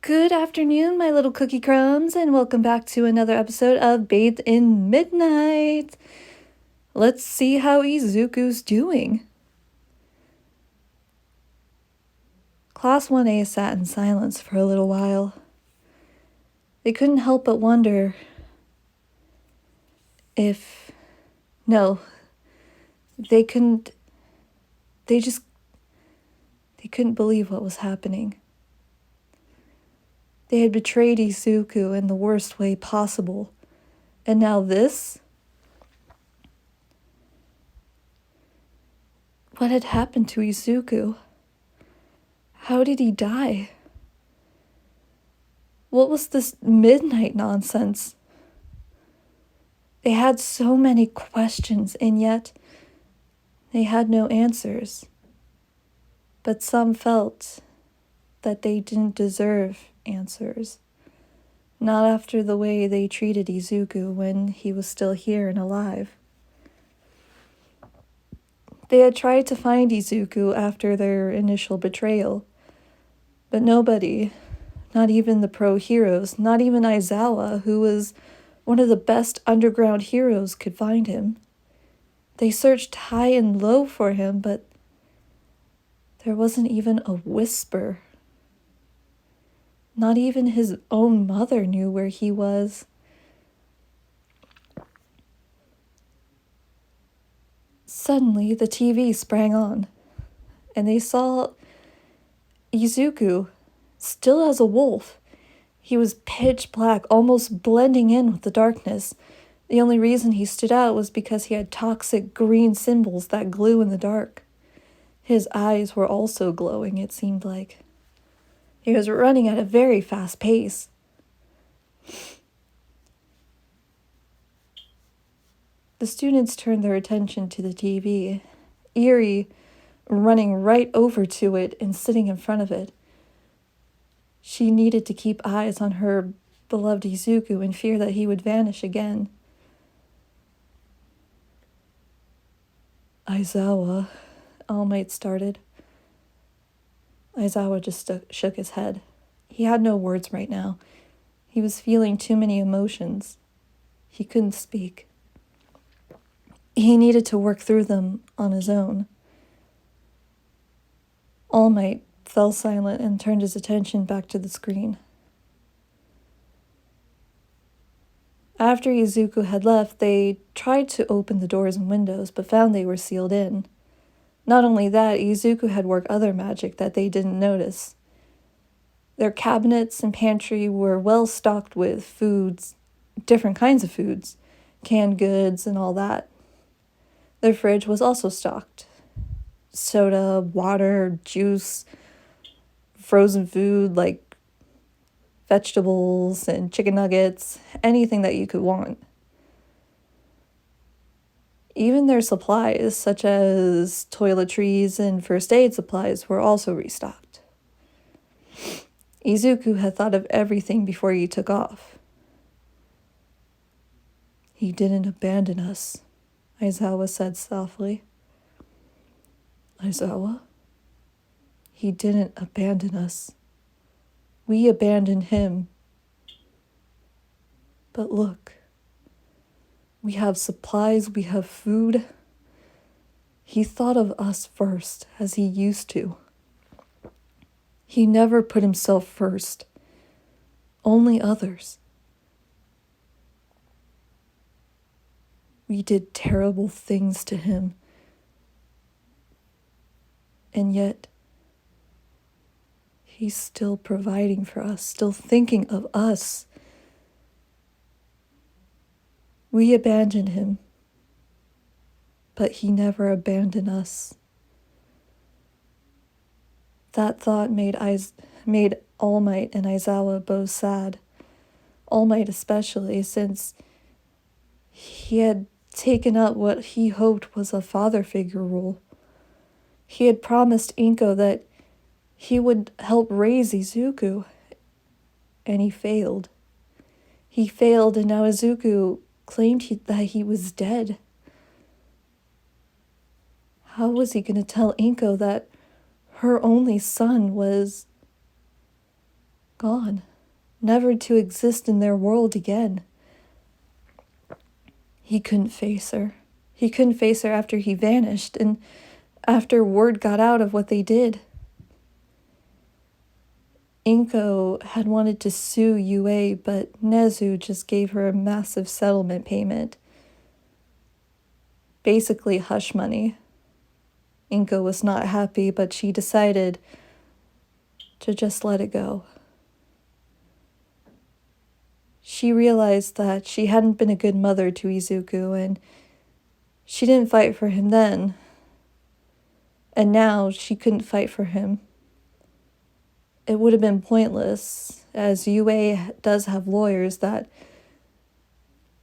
Good afternoon, my little cookie crumbs, and welcome back to another episode of Bathed in Midnight. Let's see how Izuku's doing. Class 1A sat in silence for a little while. They couldn't help but wonder if... No, they couldn't believe what was happening. They had betrayed Izuku in the worst way possible. And now this? What had happened to Izuku? How did he die? What was this midnight nonsense? They had so many questions, and yet they had no answers. But some felt that they didn't deserve answers. Not after the way they treated Izuku when he was still here and alive. They had tried to find Izuku after their initial betrayal, but nobody, not even the pro heroes, not even Aizawa, who was one of the best underground heroes, could find him. They searched high and low for him, but there wasn't even a whisper. Not even his own mother knew where he was. Suddenly, the TV sprang on, and they saw Izuku, still as a wolf. He was pitch black, almost blending in with the darkness. The only reason he stood out was because he had toxic green symbols that glue in the dark. His eyes were also glowing, it seemed like. He was running at a very fast pace. The students turned their attention to the TV. Eri, running right over to it and sitting in front of it. She needed to keep eyes on her beloved Izuku in fear that he would vanish again. Aizawa, All Might started. Aizawa just shook his head. He had no words right now. He was feeling too many emotions. He couldn't speak. He needed to work through them on his own. All Might fell silent and turned his attention back to the screen. After Izuku had left, they tried to open the doors and windows, but found they were sealed in. Not only that, Izuku had worked other magic that they didn't notice. Their cabinets and pantry were well stocked with foods, different kinds of foods, canned goods and all that. Their fridge was also stocked. Soda, water, juice, frozen food like vegetables and chicken nuggets, anything that you could want. Even their supplies, such as toiletries and first aid supplies, were also restocked. Izuku had thought of everything before he took off. "He didn't abandon us," Aizawa said softly. "Aizawa? He didn't abandon us. We abandoned him. But look. We have supplies, we have food. He thought of us first, as he used to. He never put himself first, only others. We did terrible things to him, and yet he's still providing for us, still thinking of us. We abandoned him, but he never abandoned us." That thought made All Might and Aizawa both sad. All Might especially, since he had taken up what he hoped was a father figure role. He had promised Inko that he would help raise Izuku, and he failed. He failed, and now Izuku claimed that he was dead. How was he going to tell Inko that her only son was gone, never to exist in their world again. He couldn't face her. He couldn't face her after he vanished, and after word got out of what they did. Inko had wanted to sue Yue, but Nezu just gave her a massive settlement payment. Basically hush money. Inko was not happy, but she decided to just let it go. She realized that she hadn't been a good mother to Izuku, and she didn't fight for him then. And now she couldn't fight for him. It would have been pointless, as Yue does have lawyers that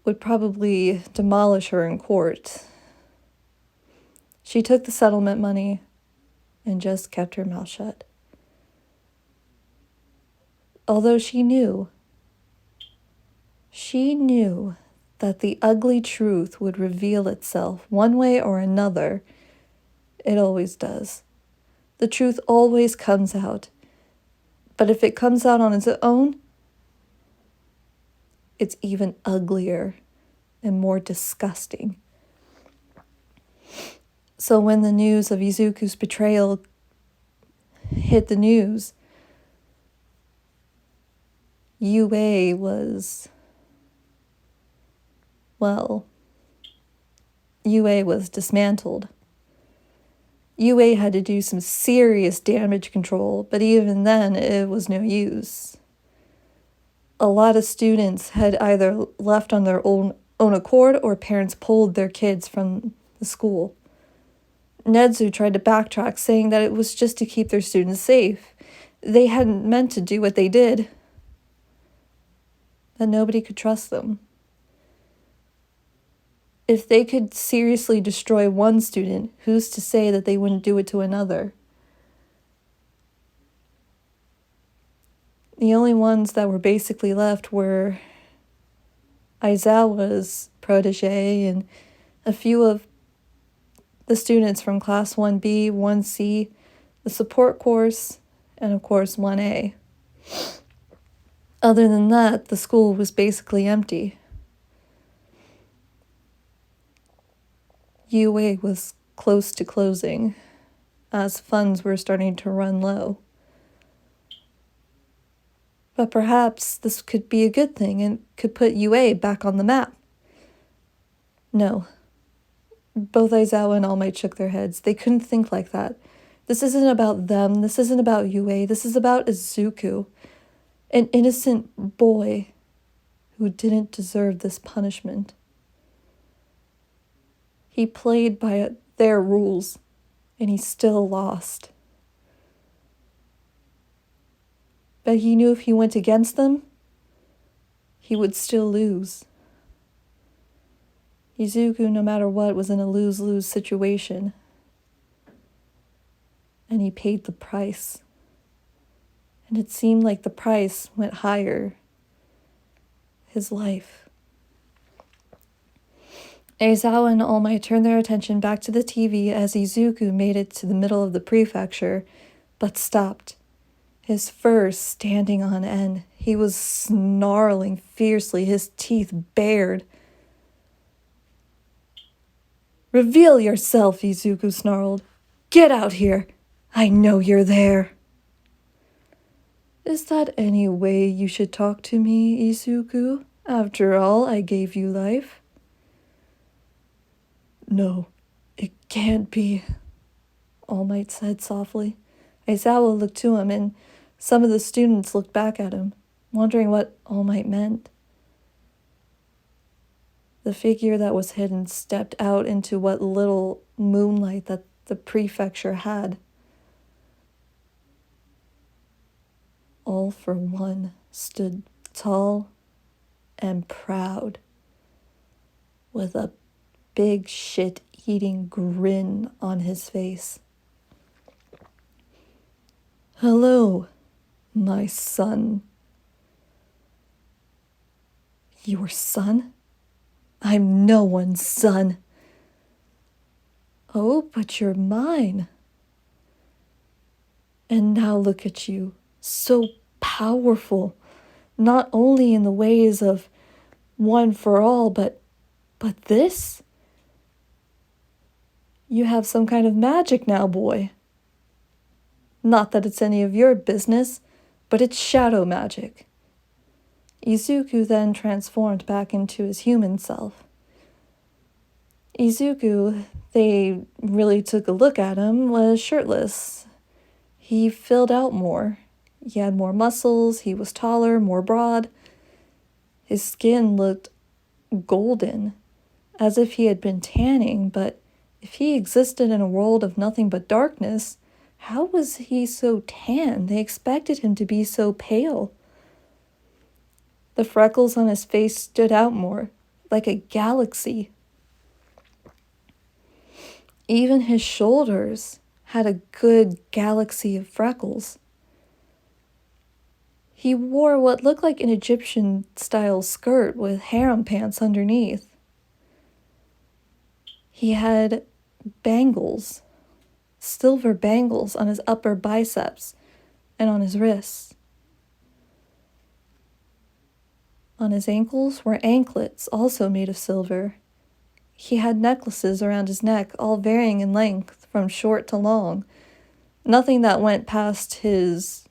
would probably demolish her in court. She took the settlement money and just kept her mouth shut. Although she knew that the ugly truth would reveal itself one way or another. It always does. The truth always comes out. But if it comes out on its own, it's even uglier and more disgusting. So when the news of Izuku's betrayal hit the news, Yue was dismantled. Yue had to do some serious damage control, but even then it was no use. A lot of students had either left on their own accord or parents pulled their kids from the school. Nezu tried to backtrack, saying that it was just to keep their students safe. They hadn't meant to do what they did. That nobody could trust them. If they could seriously destroy one student, who's to say that they wouldn't do it to another? The only ones that were basically left were Aizawa's protege and a few of the students from Class 1B, 1C, the support course, and of course 1A. Other than that, the school was basically empty. UA was close to closing, as funds were starting to run low. But perhaps this could be a good thing and could put UA back on the map. No. Both Aizawa and All Might shook their heads. They couldn't think like that. This isn't about them. This isn't about UA. This is about Izuku, an innocent boy who didn't deserve this punishment. He played by their rules, and he still lost. But he knew if he went against them, he would still lose. Izuku, no matter what, was in a lose-lose situation. And he paid the price. And it seemed like the price went higher. His life. Aizawa and All Might turned their attention back to the TV as Izuku made it to the middle of the prefecture, but stopped. His fur standing on end. He was snarling fiercely, his teeth bared. "Reveal yourself," Izuku snarled. "Get out here. I know you're there." "Is that any way you should talk to me, Izuku? After all, I gave you life." "No, it can't be," All Might said softly. Aizawa looked to him, and some of the students looked back at him, wondering what All Might meant. The figure that was hidden stepped out into what little moonlight that the prefecture had. All for One stood tall and proud, with a big shit-eating grin on his face. "Hello, my son." "Your son? I'm no one's son." "Oh, but you're mine. And now look at you, so powerful, not only in the ways of one for all, but this? You have some kind of magic now, boy. Not that it's any of your business, but it's shadow magic. Izuku then transformed back into his human self. Izuku, they really took a look at him, was shirtless. He filled out more. He had more muscles, he was taller, more broad. His skin looked golden, as if he had been tanning, but if he existed in a world of nothing but darkness, how was he so tan? They expected him to be so pale. The freckles on his face stood out more, like a galaxy. Even his shoulders had a good galaxy of freckles. He wore what looked like an Egyptian-style skirt with harem pants underneath. He had bangles, silver bangles on his upper biceps and on his wrists. On his ankles were anklets, also made of silver. He had necklaces around his neck, all varying in length, from short to long. Nothing that went past his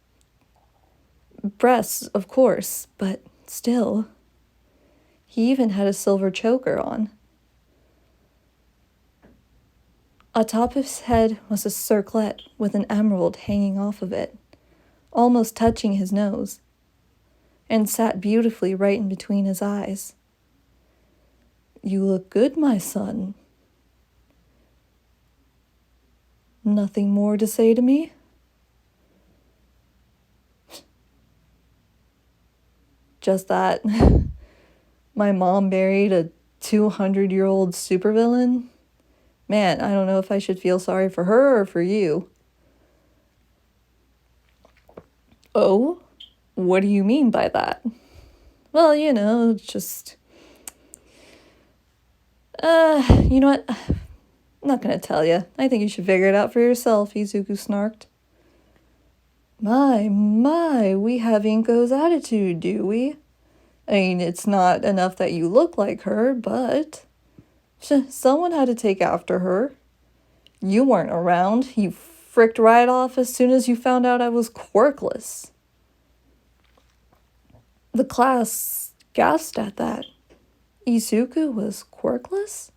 breasts, of course, but still. He even had a silver choker on. Atop his head was a circlet with an emerald hanging off of it, almost touching his nose, and sat beautifully right in between his eyes. You look good, my son. Nothing more to say to me? Just that my mom married a 200-year-old supervillain? Man, I don't know if I should feel sorry for her or for you. Oh? What do you mean by that? Well, just... you know what? I'm not gonna tell you. I think you should figure it out for yourself, Izuku snarked. My, we have Inko's attitude, do we? I mean, it's not enough that you look like her, but... someone had to take after her. You weren't around. You fricked right off as soon as you found out I was quirkless. The class gasped at that. Izuku was quirkless?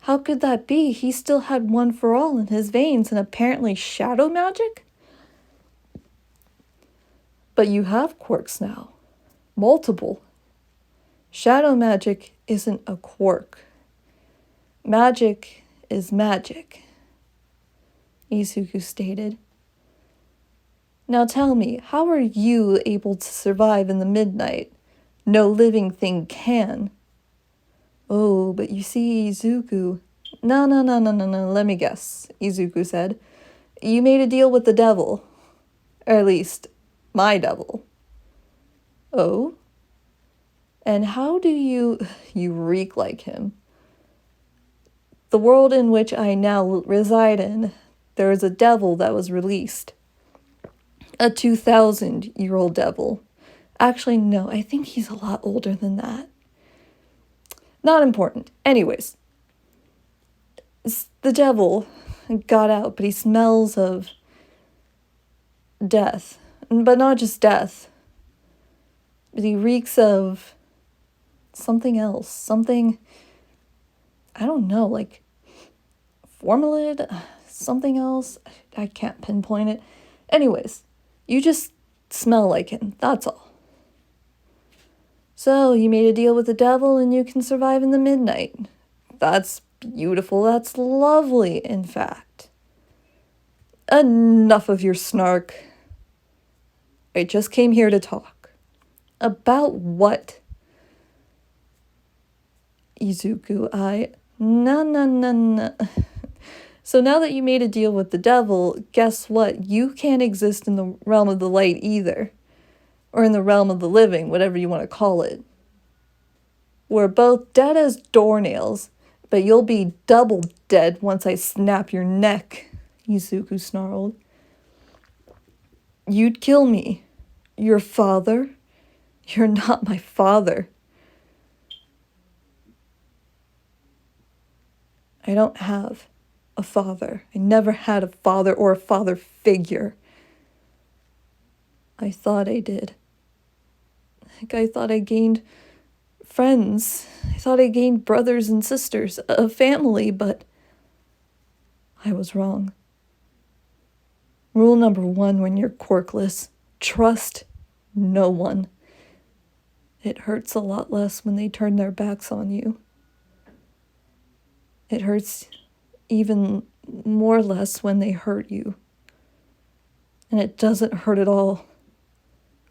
How could that be? He still had one for all in his veins and apparently shadow magic? But you have quirks now. Multiple. Shadow magic isn't a quirk. Magic is magic, Izuku stated. Now tell me, how are you able to survive in the midnight? No living thing can. Oh, but you see, Izuku... No, let me guess, Izuku said. You made a deal with the devil. Or at least, my devil. Oh? And how do you reek like him? The world in which I now reside in, there is a devil that was released. A 2,000-year-old devil. Actually, no, I think he's a lot older than that. Not important. Anyways, the devil got out, but he smells of death. But not just death. But he reeks of something else. Something, I don't know, like formalin, something else. I can't pinpoint it. Anyways, you just smell like him, that's all. So, you made a deal with the devil and you can survive in the midnight. That's beautiful, that's lovely, in fact. Enough of your snark. I just came here to talk. About what? Izuku, No. So now that you made a deal with the devil, guess what? You can't exist in the realm of the light either. Or in the realm of the living, whatever you want to call it. We're both dead as doornails, but you'll be double dead once I snap your neck, Izuku snarled. You'd kill me. Your father? You're not my father. I don't have a father. I never had a father or a father figure. I thought I did. I thought I gained friends. I thought I gained brothers and sisters, a family, but I was wrong. Rule number 1 when you're quirkless: trust no one. It hurts a lot less when they turn their backs on you. It hurts even more less when they hurt you. And it doesn't hurt at all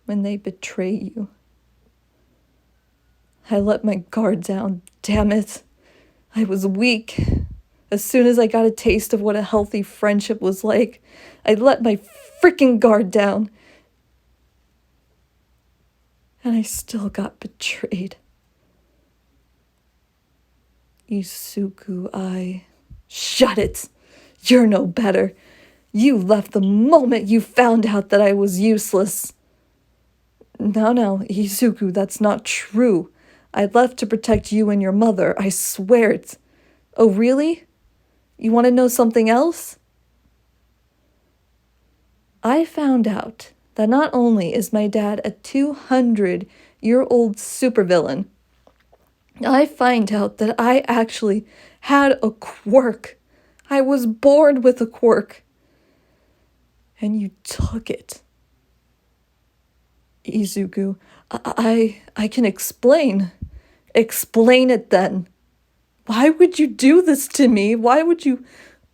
when they betray you. I let my guard down, damn it. I was weak. As soon as I got a taste of what a healthy friendship was like, I let my freaking guard down. And I still got betrayed. Izuku, Shut it! You're no better. You left the moment you found out that I was useless. No, Izuku, that's not true. I left to protect you and your mother, I swear it. Oh, really? You want to know something else? I found out that not only is my dad a 200-year-old supervillain, I find out that I actually had a quirk. I was born with a quirk. And you took it. Izuku, I can explain. Explain it then. Why would you do this to me? Why would you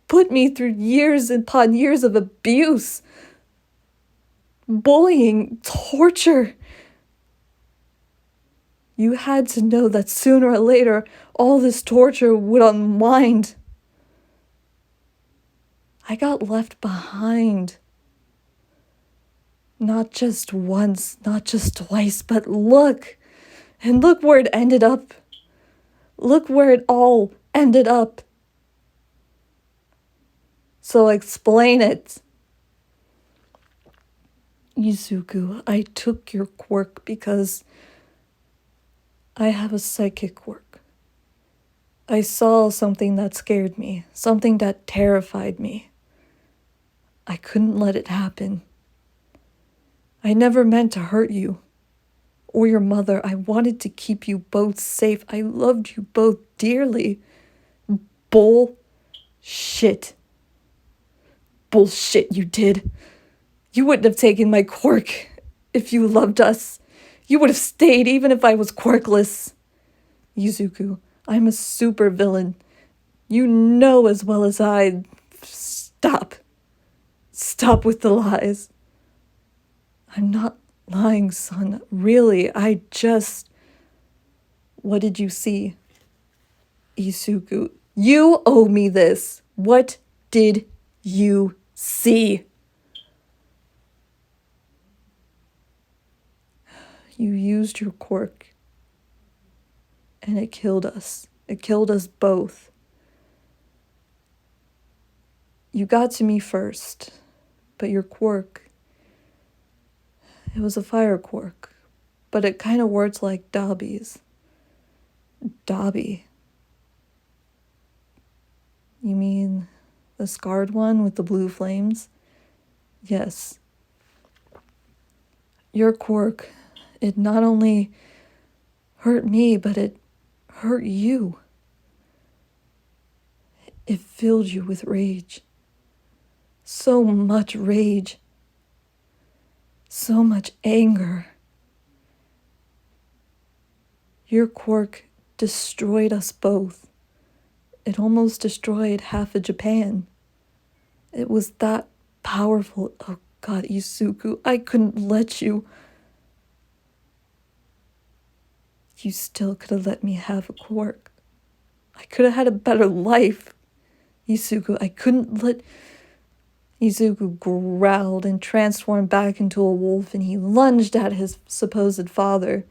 put me through years upon years of abuse, bullying, torture? You had to know that sooner or later all this torture would unwind. I got left behind. Not just once, not just twice, but look. And look where it ended up. Look where it all ended up. So explain it. Izuku, I took your quirk because I have a psychic quirk. I saw something that scared me, something that terrified me. I couldn't let it happen. I never meant to hurt you or your mother. I wanted to keep you both safe. I loved you both dearly. Bullshit. Bullshit you did. You wouldn't have taken my quirk if you loved us. You would have stayed even if I was quirkless. Izuku, I'm a supervillain. You know as well as I. Stop. Stop with the lies. I'm not lying, son. Really, I just... What did you see? Izuku, you owe me this. What did you see? You used your quirk, and it killed us. It killed us both. You got to me first, but your quirk, it was a fire quirk, but it kind of worked like Dobby's. Dobby? You mean the scarred one with the blue flames? Yes. Your quirk, it not only hurt me, but it hurt you. It filled you with rage. So much rage. So much anger. Your quirk destroyed us both. It almost destroyed half of Japan. It was that powerful. Oh God, Izuku, I couldn't let you. You still could have let me have a quirk. I could have had a better life. Izuku, I couldn't let... Izuku growled and transformed back into a wolf, and he lunged at his supposed father.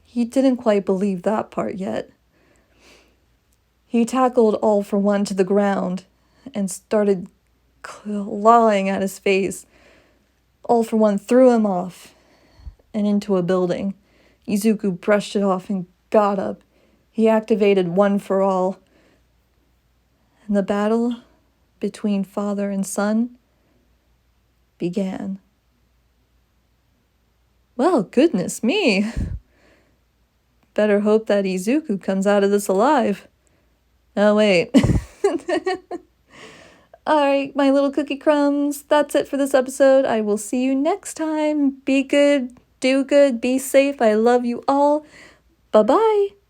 He didn't quite believe that part yet. He tackled All for One to the ground and started clawing at his face. All for One threw him off, and into a building. Izuku brushed it off and got up. He activated One for All. And the battle between father and son began. Well, goodness me. Better hope that Izuku comes out of this alive. Oh, wait. Alright, my little cookie crumbs, that's it for this episode. I will see you next time. Be good, do good, be safe. I love you all. Bye-bye.